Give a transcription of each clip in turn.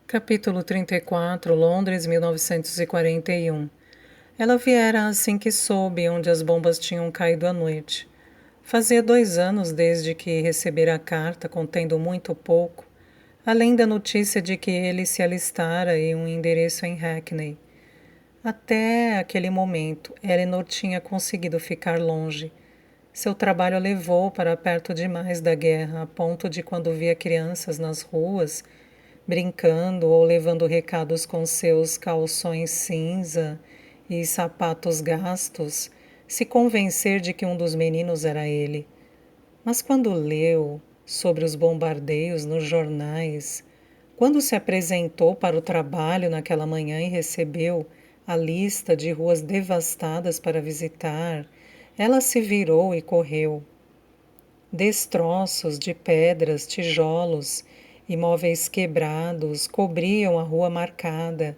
Capítulo 34, Londres, 1941. Ela viera assim que soube onde as bombas tinham caído à noite. Fazia 2 anos desde que recebera a carta contendo muito pouco, além da notícia de que ele se alistara em um endereço em Hackney. Até aquele momento, Eleanor tinha conseguido ficar longe. Seu trabalho a levou para perto demais da guerra, a ponto de, quando via crianças nas ruas, brincando ou levando recados com seus calções cinza e sapatos gastos, se convencer de que um dos meninos era ele. Mas quando leu sobre os bombardeios nos jornais, quando se apresentou para o trabalho naquela manhã e recebeu a lista de ruas devastadas para visitar, ela se virou e correu. Destroços de pedras, tijolos e móveis quebrados cobriam a rua marcada,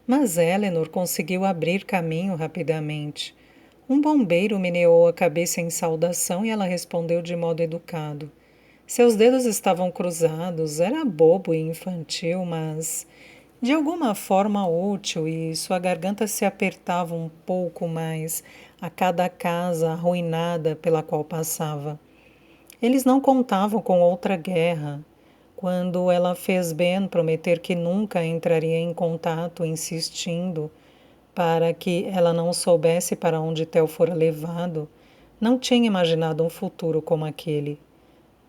mas Eleanor conseguiu abrir caminho rapidamente. Um bombeiro meneou a cabeça em saudação e ela respondeu de modo educado. Seus dedos estavam cruzados, era bobo e infantil, mas de alguma forma útil, e sua garganta se apertava um pouco mais a cada casa arruinada pela qual passava. Eles não contavam com outra guerra. Quando ela fez Ben prometer que nunca entraria em contato, insistindo para que ela não soubesse para onde Theo fora levado, não tinha imaginado um futuro como aquele.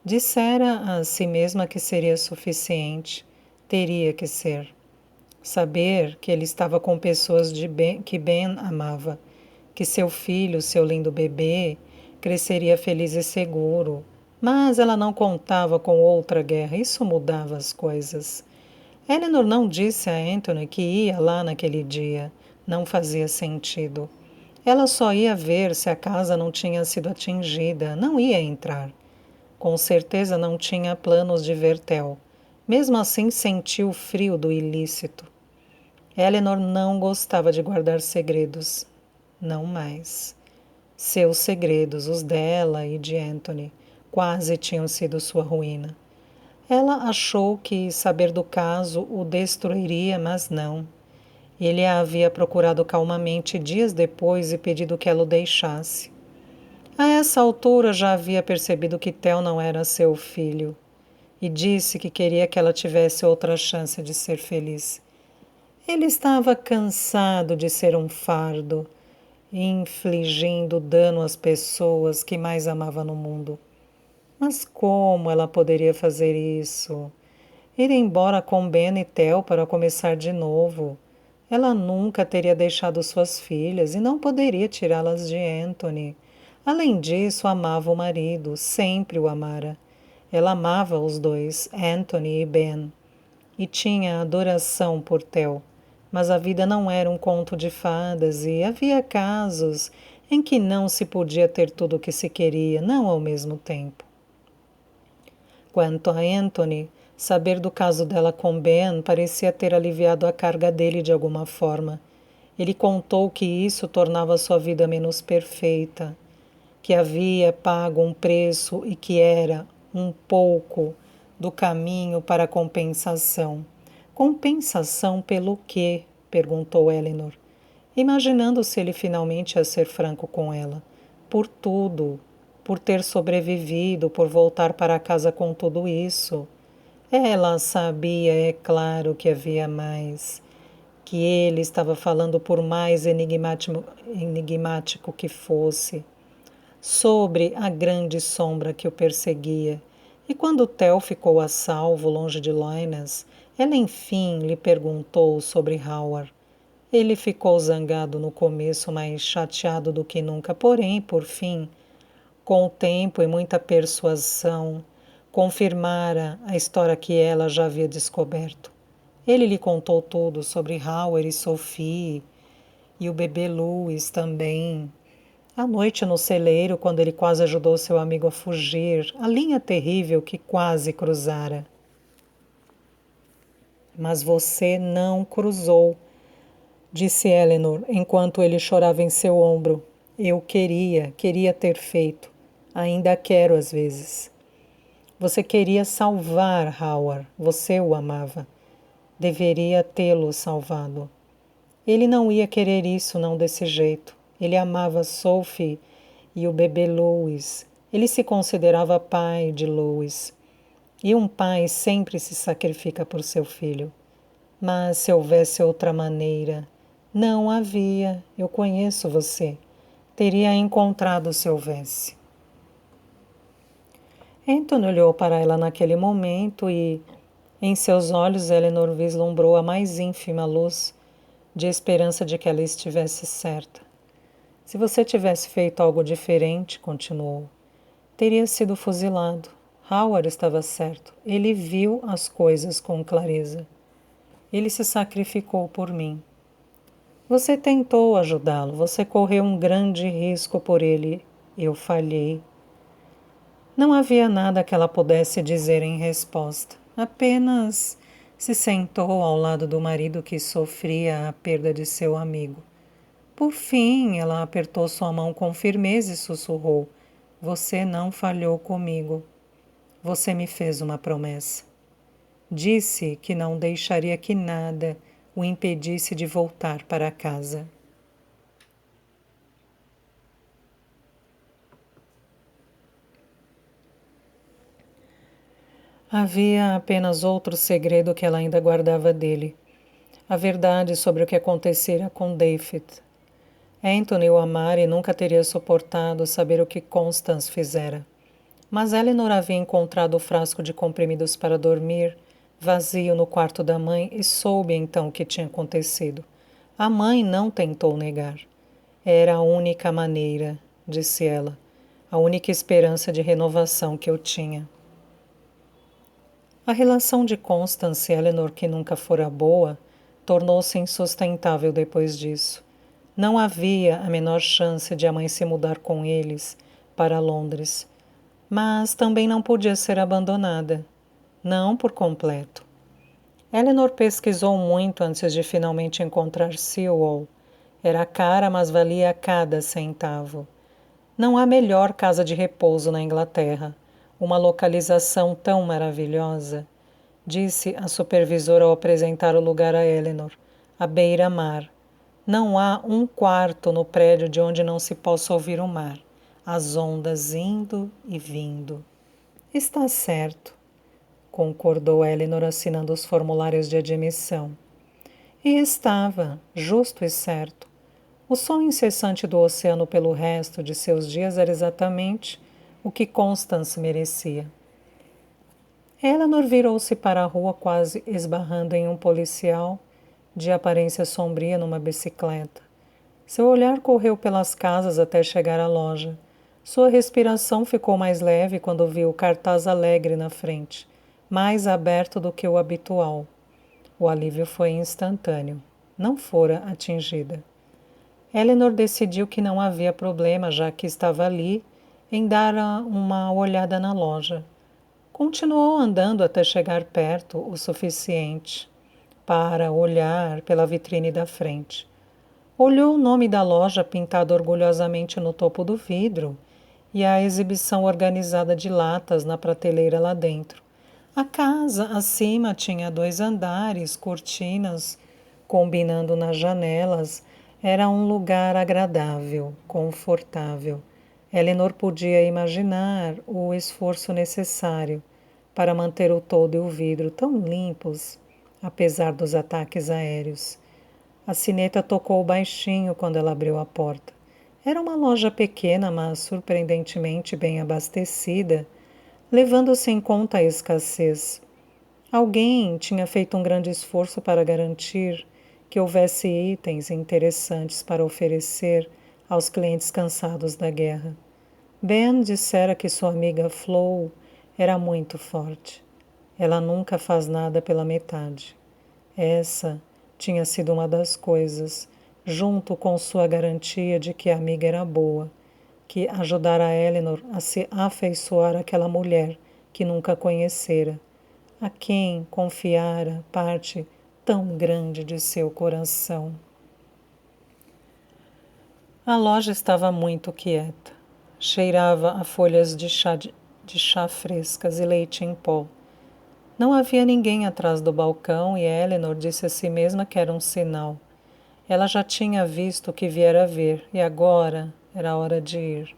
Dissera a si mesma que seria suficiente. Teria que ser. Saber que ele estava com pessoas que Ben amava, que seu filho, seu lindo bebê, cresceria feliz e seguro. Mas ela não contava com outra guerra, isso mudava as coisas. Eleanor não disse a Anthony que ia lá naquele dia. Não fazia sentido. Ela só ia ver se a casa não tinha sido atingida, não ia entrar. Com certeza não tinha planos de ver Theo. Mesmo assim, sentiu o frio do ilícito. Eleanor não gostava de guardar segredos. Não mais. Seus segredos, os dela e de Anthony, quase tinham sido sua ruína. Ela achou que saber do caso o destruiria, mas não. Ele a havia procurado calmamente dias depois e pedido que ela o deixasse. A essa altura já havia percebido que Theo não era seu filho e disse que queria que ela tivesse outra chance de ser feliz. Ele estava cansado de ser um fardo, infligindo dano às pessoas que mais amava no mundo. Mas como ela poderia fazer isso? Ir embora com Ben e Theo para começar de novo. Ela nunca teria deixado suas filhas e não poderia tirá-las de Anthony. Além disso, amava o marido, sempre o amara. Ela amava os dois, Anthony e Ben, e tinha adoração por Theo. Mas a vida não era um conto de fadas e havia casos em que não se podia ter tudo o que se queria, não ao mesmo tempo. Quanto a Anthony, saber do caso dela com Ben parecia ter aliviado a carga dele de alguma forma. Ele contou que isso tornava sua vida menos perfeita, que havia pago um preço e que era um pouco do caminho para a compensação. Compensação pelo quê? Perguntou Eleanor, imaginando se ele finalmente ia ser franco com ela. Por tudo, por ter sobrevivido, por voltar para casa com tudo isso. Ela sabia, é claro, que havia mais, que ele estava falando por mais enigmático que fosse, sobre a grande sombra que o perseguia. E quando Theo ficou a salvo, longe de Loinas, ela enfim lhe perguntou sobre Howard. Ele ficou zangado no começo, mais chateado do que nunca, porém, por fim, com o tempo e muita persuasão, confirmara a história que ela já havia descoberto. Ele lhe contou tudo sobre Howard e Sophie, e o bebê Louis também. À noite no celeiro, quando ele quase ajudou seu amigo a fugir, a linha terrível que quase cruzara. Mas você não cruzou, disse Eleanor, enquanto ele chorava em seu ombro. Eu queria ter feito. Ainda quero às vezes. Você queria salvar Howard. Você o amava. Deveria tê-lo salvado. Ele não ia querer isso, não desse jeito. Ele amava Sophie e o bebê Louis. Ele se considerava pai de Louis. E um pai sempre se sacrifica por seu filho. Mas se houvesse outra maneira... Não havia. Eu conheço você. Teria encontrado se houvesse. Anthony olhou para ela naquele momento e, em seus olhos, Eleanor vislumbrou a mais ínfima luz de esperança de que ela estivesse certa. Se você tivesse feito algo diferente, continuou, teria sido fuzilado. Howard estava certo. Ele viu as coisas com clareza. Ele se sacrificou por mim. Você tentou ajudá-lo. Você correu um grande risco por ele. Eu falhei. Não havia nada que ela pudesse dizer em resposta. Apenas se sentou ao lado do marido que sofria a perda de seu amigo. Por fim, ela apertou sua mão com firmeza e sussurrou: Você não falhou comigo. Você me fez uma promessa. Disse que não deixaria que nada o impedisse de voltar para casa. Havia apenas outro segredo que ela ainda guardava dele. A verdade sobre o que acontecera com David. Anthony o amara e nunca teria suportado saber o que Constance fizera. Mas Eleanor havia encontrado o frasco de comprimidos para dormir, vazio no quarto da mãe, e soube então o que tinha acontecido. A mãe não tentou negar. Era a única maneira, disse ela, a única esperança de renovação que eu tinha. A relação de Constance e Eleanor, que nunca fora boa, tornou-se insustentável depois disso. Não havia a menor chance de a mãe se mudar com eles para Londres, mas também não podia ser abandonada. Não por completo. Eleanor pesquisou muito antes de finalmente encontrar Sewell. Era cara, mas valia cada centavo. Não há melhor casa de repouso na Inglaterra. Uma localização tão maravilhosa, disse a supervisora ao apresentar o lugar a Eleanor. À beira-mar. Não há um quarto no prédio de onde não se possa ouvir o mar. As ondas indo e vindo. Está certo, concordou Eleanor assinando os formulários de admissão. E estava, justo e certo. O som incessante do oceano pelo resto de seus dias era exatamente o que Constance merecia. Eleanor virou-se para a rua quase esbarrando em um policial de aparência sombria numa bicicleta. Seu olhar correu pelas casas até chegar à loja. Sua respiração ficou mais leve quando viu o cartaz alegre na frente, mais aberto do que o habitual. O alívio foi instantâneo. Não fora atingida. Eleanor decidiu que não havia problema, já que estava ali, em dar uma olhada na loja. Continuou andando até chegar perto o suficiente para olhar pela vitrine da frente. Olhou o nome da loja pintado orgulhosamente no topo do vidro e a exibição organizada de latas na prateleira lá dentro. A casa acima tinha 2 andares, cortinas combinando nas janelas. Era um lugar agradável, confortável. Eleanor podia imaginar o esforço necessário para manter o todo e o vidro tão limpos, apesar dos ataques aéreos. A sineta tocou baixinho quando ela abriu a porta. Era uma loja pequena, mas surpreendentemente bem abastecida, levando-se em conta a escassez. Alguém tinha feito um grande esforço para garantir que houvesse itens interessantes para oferecer aos clientes cansados da guerra. Ben dissera que sua amiga Flo era muito forte. Ela nunca faz nada pela metade. Essa tinha sido uma das coisas, junto com sua garantia de que a amiga era boa, que ajudara Eleanor a se afeiçoar àquela mulher que nunca conhecera, a quem confiara parte tão grande de seu coração. A loja estava muito quieta. Cheirava a folhas de chá frescas e leite em pó. Não havia ninguém atrás do balcão e Eleanor disse a si mesma que era um sinal. Ela já tinha visto o que viera ver e agora era hora de ir.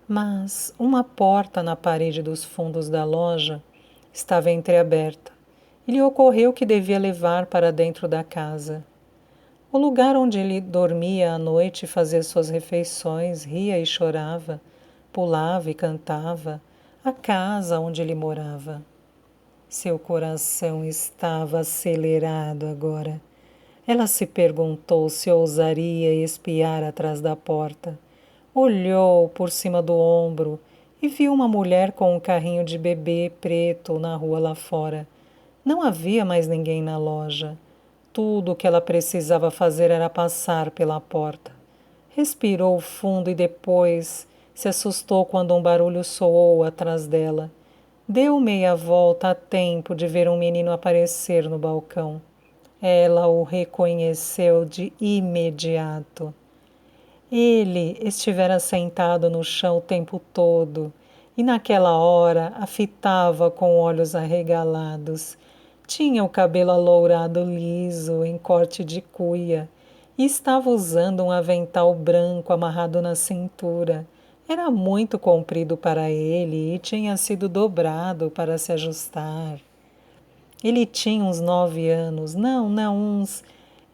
Mas uma porta na parede dos fundos da loja estava entreaberta e lhe ocorreu que devia levar para dentro da casa. O lugar onde ele dormia à noite e fazia suas refeições, ria e chorava, pulava e cantava, a casa onde ele morava. Seu coração estava acelerado agora. Ela se perguntou se ousaria espiar atrás da porta. Olhou por cima do ombro e viu uma mulher com um carrinho de bebê preto na rua lá fora. Não havia mais ninguém na loja. Tudo o que ela precisava fazer era passar pela porta. Respirou fundo e depois se assustou quando um barulho soou atrás dela. Deu meia volta a tempo de ver um menino aparecer no balcão. Ela o reconheceu de imediato. Ele estivera sentado no chão o tempo todo e naquela hora a fitava com olhos arregalados. Tinha o cabelo alourado liso em corte de cuia e estava usando um avental branco amarrado na cintura. Era muito comprido para ele e tinha sido dobrado para se ajustar. Ele tinha uns 9 anos. Não, uns.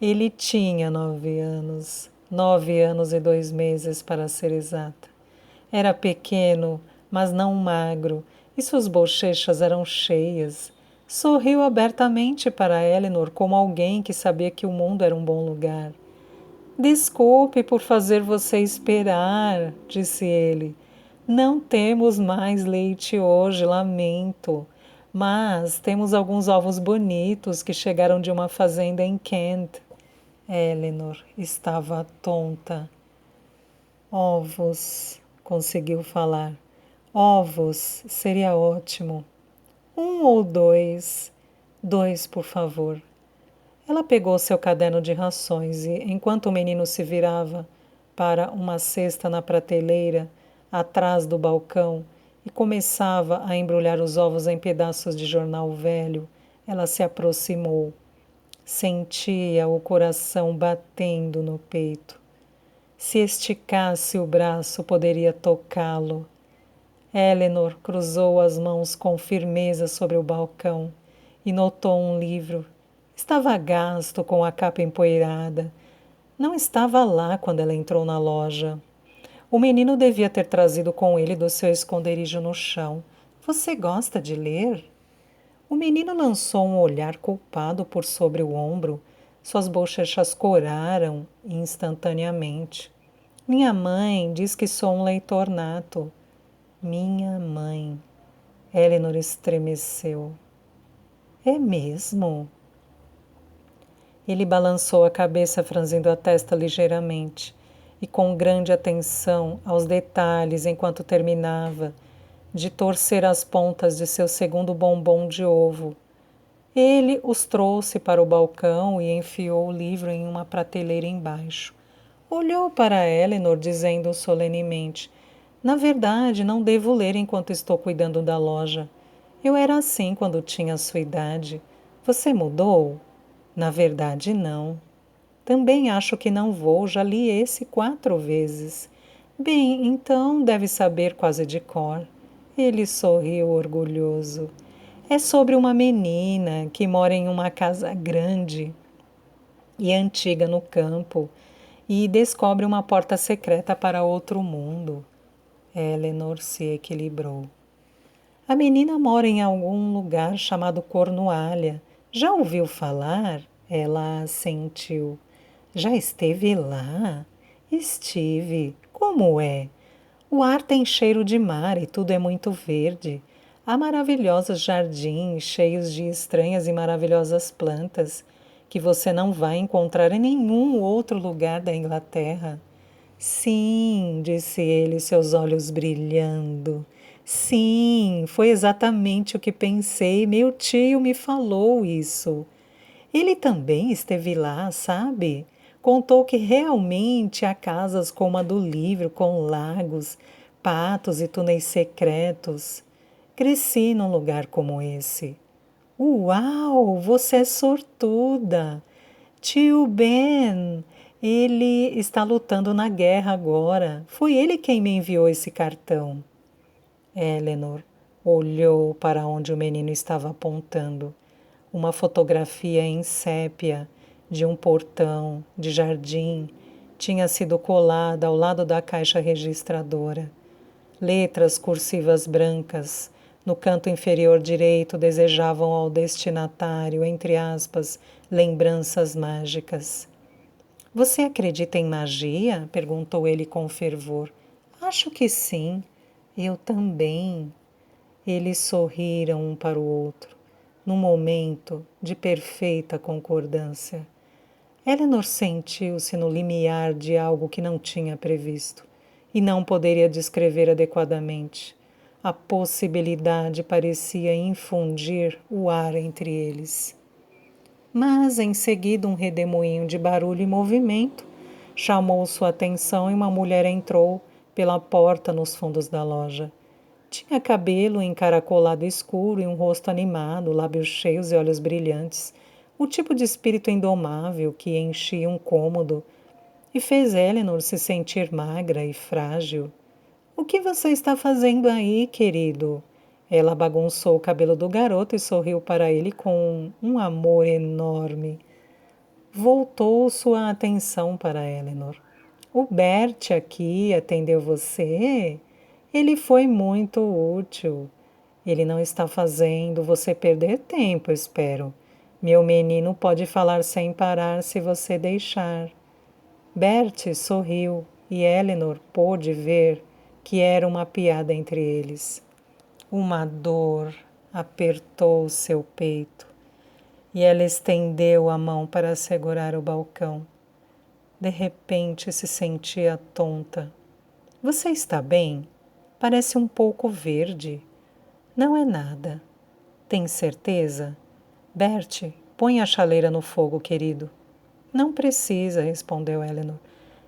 Ele tinha 9 anos. 9 anos e 2 meses, para ser exata. Era pequeno, mas não magro, e suas bochechas eram cheias. Sorriu abertamente para Eleanor como alguém que sabia que o mundo era um bom lugar. Desculpe por fazer você esperar, disse ele. Não temos mais leite hoje, lamento. Mas temos alguns ovos bonitos que chegaram de uma fazenda em Kent. Eleanor estava tonta. Ovos, conseguiu falar. Ovos, seria ótimo. 1 ou 2. 2, por favor. Ela pegou seu caderno de rações e, enquanto o menino se virava para uma cesta na prateleira, atrás do balcão, e começava a embrulhar os ovos em pedaços de jornal velho, ela se aproximou. Sentia o coração batendo no peito. Se esticasse o braço, poderia tocá-lo. Eleanor cruzou as mãos com firmeza sobre o balcão e notou um livro. Estava gasto com a capa empoeirada. Não estava lá quando ela entrou na loja. O menino devia ter trazido com ele do seu esconderijo no chão. Você gosta de ler? O menino lançou um olhar culpado por sobre o ombro. Suas bochechas coraram instantaneamente. Minha mãe diz que sou um leitor nato. Minha mãe. Eleanor estremeceu. É mesmo? Ele balançou a cabeça, franzindo a testa ligeiramente, e com grande atenção aos detalhes enquanto terminava de torcer as pontas de seu segundo bombom de ovo. Ele os trouxe para o balcão e enfiou o livro em uma prateleira embaixo. Olhou para Eleanor, dizendo solenemente: na verdade, não devo ler enquanto estou cuidando da loja. Eu era assim quando tinha a sua idade. Você mudou? Na verdade, não. Também acho que não vou, já li esse 4 vezes. Bem, então deve saber quase de cor. Ele sorriu orgulhoso. É sobre uma menina que mora em uma casa grande e antiga no campo e descobre uma porta secreta para outro mundo. Eleanor se equilibrou. A menina mora em algum lugar chamado Cornualha. Já ouviu falar? Ela assentiu. Já esteve lá? Estive. Como é? O ar tem cheiro de mar e tudo é muito verde. Há maravilhosos jardins cheios de estranhas e maravilhosas plantas que você não vai encontrar em nenhum outro lugar da Inglaterra. Sim, disse ele, seus olhos brilhando. Sim, foi exatamente o que pensei. Meu tio me falou isso. Ele também esteve lá, sabe? Contou que realmente há casas como a do livro, com lagos, patos e túneis secretos. Cresci num lugar como esse. Uau, você é sortuda! Tio Ben, ele está lutando na guerra agora. Foi ele quem me enviou esse cartão. Eleanor olhou para onde o menino estava apontando. Uma fotografia em sépia de um portão de jardim tinha sido colada ao lado da caixa registradora. Letras cursivas brancas no canto inferior direito desejavam ao destinatário, entre aspas, lembranças mágicas. Você acredita em magia? Perguntou ele com fervor. Acho que sim. Eu também. Eles sorriram um para o outro, num momento de perfeita concordância. Eleanor sentiu-se no limiar de algo que não tinha previsto e não poderia descrever adequadamente. A possibilidade parecia infundir o ar entre eles. Mas, em seguida, um redemoinho de barulho e movimento chamou sua atenção e uma mulher entrou pela porta nos fundos da loja. Tinha cabelo encaracolado escuro e um rosto animado, lábios cheios e olhos brilhantes, o tipo de espírito indomável que enchia um cômodo e fez Eleanor se sentir magra e frágil. O que você está fazendo aí, querido? Ela bagunçou o cabelo do garoto e sorriu para ele com um amor enorme. Voltou sua atenção para Eleanor. O Bert aqui atendeu você? Ele foi muito útil. Ele não está fazendo você perder tempo, espero. Meu menino pode falar sem parar se você deixar. Bert sorriu e Eleanor pôde ver que era uma piada entre eles. Uma dor apertou seu peito e ela estendeu a mão para segurar o balcão. De repente se sentia tonta. Você está bem? Parece um pouco verde. Não é nada. Tem certeza? Bert, põe a chaleira no fogo, querido. Não precisa, respondeu Eleanor.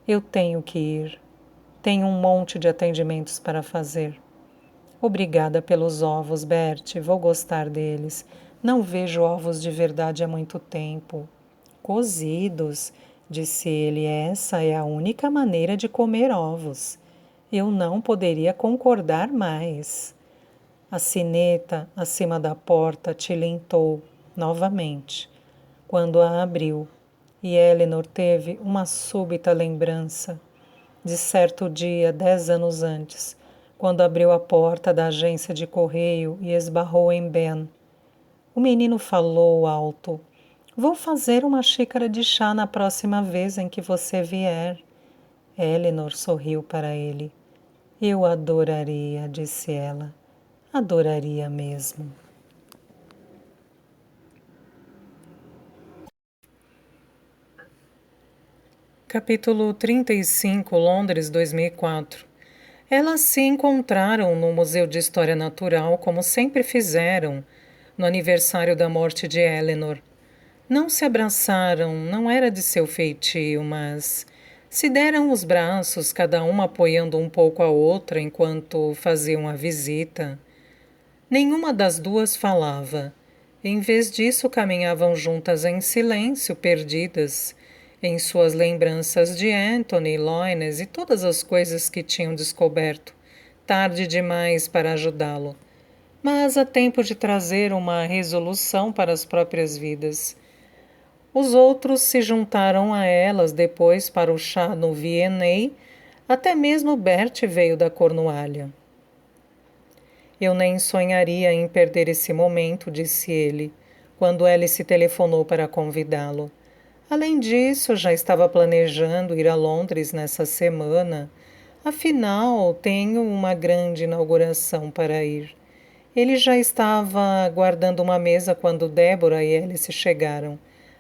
Eu tenho que ir. Tenho um monte de atendimentos para fazer. Obrigada pelos ovos, Bert. Vou gostar deles. Não vejo ovos de verdade há muito tempo. Cozidos, disse ele. Essa é a única maneira de comer ovos. Eu não poderia concordar mais. A sineta acima da porta tilintou novamente quando a abriu, e Eleanor teve uma súbita lembrança de certo dia, 10 anos antes, quando abriu a porta da agência de correio e esbarrou em Ben. O menino falou alto. Vou fazer uma xícara de chá na próxima vez em que você vier. Eleanor sorriu para ele. Eu adoraria, disse ela. Adoraria mesmo. Capítulo 35, Londres, 2004. Elas se encontraram no Museu de História Natural, como sempre fizeram, no aniversário da morte de Eleanor. Não se abraçaram, não era de seu feitio, mas se deram os braços, cada uma apoiando um pouco a outra enquanto faziam a visita. Nenhuma das duas falava. Em vez disso, caminhavam juntas em silêncio, perdidas em suas lembranças de Anthony, Loines e todas as coisas que tinham descoberto, tarde demais para ajudá-lo. Mas há tempo de trazer uma resolução para as próprias vidas. Os outros se juntaram a elas depois para o chá no V&A, até mesmo Bert veio da Cornualha. Eu nem sonharia em perder esse momento, disse ele, quando Alice telefonou para convidá-lo. Além disso, já estava planejando ir a Londres nessa semana. Afinal, tenho uma grande inauguração para ir. Ele já estava guardando uma mesa quando Débora e Alice chegaram.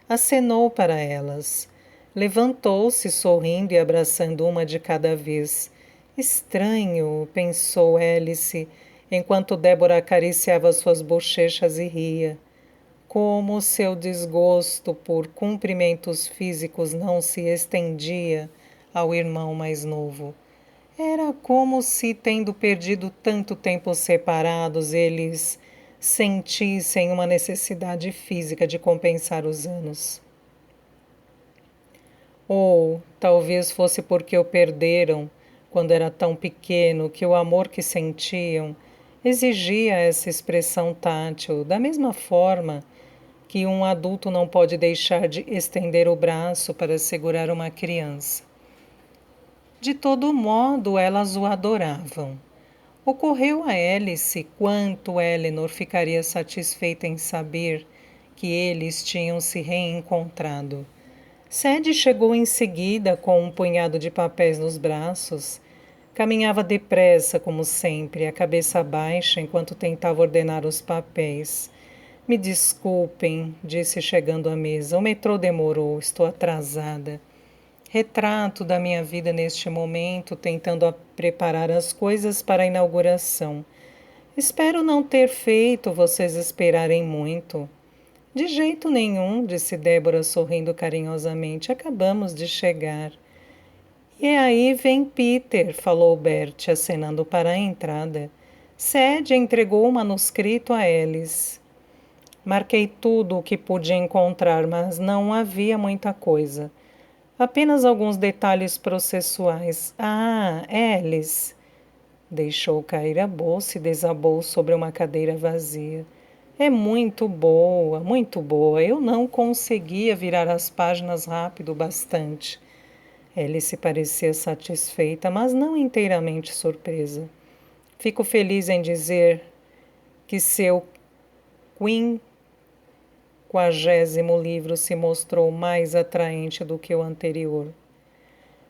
Acenou para elas. Levantou-se, sorrindo e abraçando uma de cada vez. Estranho, pensou Alice, enquanto Débora acariciava suas bochechas e ria. Como seu desgosto por cumprimentos físicos não se estendia ao irmão mais novo. Era como se, tendo perdido tanto tempo separados, eles sentissem uma necessidade física de compensar os anos. Ou talvez fosse porque o perderam quando era tão pequeno que o amor que sentiam exigia essa expressão tátil, da mesma forma que um adulto não pode deixar de estender o braço para segurar uma criança. De todo modo, elas o adoravam. Ocorreu a Alice quanto Eleanor ficaria satisfeita em saber que eles tinham se reencontrado. Sadie chegou em seguida com um punhado de papéis nos braços. Caminhava depressa, como sempre, a cabeça baixa, enquanto tentava ordenar os papéis. Me desculpem, disse chegando à mesa. O metrô demorou, estou atrasada. Retrato da minha vida neste momento, tentando preparar as coisas para a inauguração. Espero não ter feito vocês esperarem muito. De jeito nenhum, disse Débora sorrindo carinhosamente. Acabamos de chegar. E aí vem Peter, falou Bert, acenando para a entrada. Sadie entregou o manuscrito a Alice. Marquei tudo o que pude encontrar, mas não havia muita coisa. Apenas alguns detalhes processuais. Ah, Alice! Deixou cair a bolsa e desabou sobre uma cadeira vazia. É muito boa, muito boa. Eu não conseguia virar as páginas rápido bastante. Alice parecia satisfeita, mas não inteiramente surpresa. Fico feliz em dizer que seu 50º livro se mostrou mais atraente do que o anterior.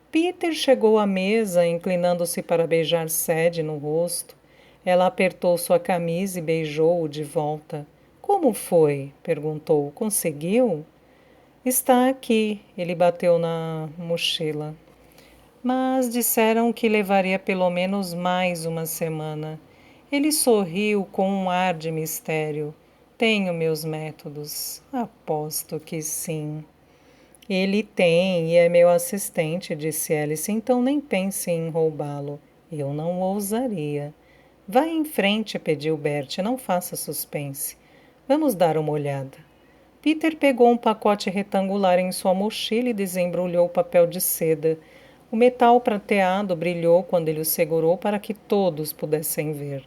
Peter chegou à mesa, inclinando-se para beijar Sadie no rosto. Ela apertou sua camisa e beijou-o de volta. Como foi? Perguntou. Conseguiu? Está aqui. Ele bateu na mochila. Mas disseram que levaria pelo menos mais uma semana. Ele sorriu com um ar de mistério. Tenho meus métodos. Aposto que sim. Ele tem e é meu assistente, disse Alice, então nem pense em roubá-lo. Eu não ousaria. Vá em frente, pediu Bert, não faça suspense. Vamos dar uma olhada. Peter pegou um pacote retangular em sua mochila e desembrulhou o papel de seda. O metal prateado brilhou quando ele o segurou para que todos pudessem ver.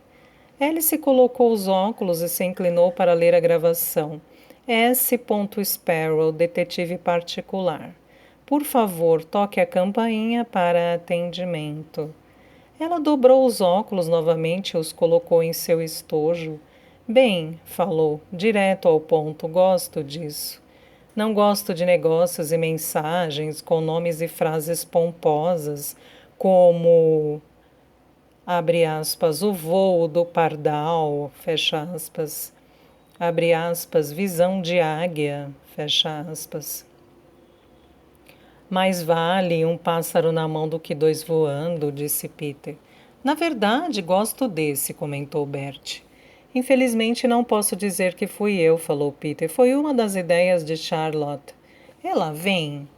Alice colocou os óculos e se inclinou para ler a gravação. S. Sparrow, detetive particular. Por favor, toque a campainha para atendimento. Ela dobrou os óculos novamente e os colocou em seu estojo. Bem, falou, direto ao ponto, gosto disso. Não gosto de negócios e mensagens com nomes e frases pomposas, como, abre aspas, o voo do pardal, fecha aspas, abre aspas, visão de águia, fecha aspas. Mais vale um pássaro na mão do que dois voando, disse Peter. Na verdade, gosto desse, comentou Bert. Infelizmente não posso dizer que fui eu, falou Peter. Foi uma das ideias de Charlotte. Ela vem?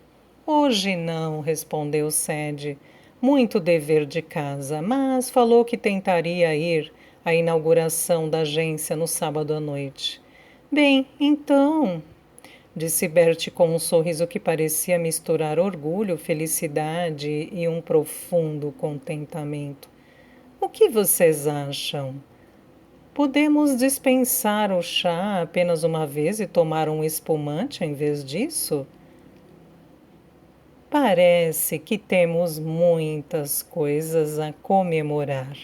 Hoje não, respondeu Sadie. Muito dever de casa, mas falou que tentaria ir à inauguração da agência no sábado à noite. Bem, então, disse Bert com um sorriso que parecia misturar orgulho, felicidade e um profundo contentamento. O que vocês acham? Podemos dispensar o chá apenas uma vez e tomar um espumante em vez disso? Parece que temos muitas coisas a comemorar.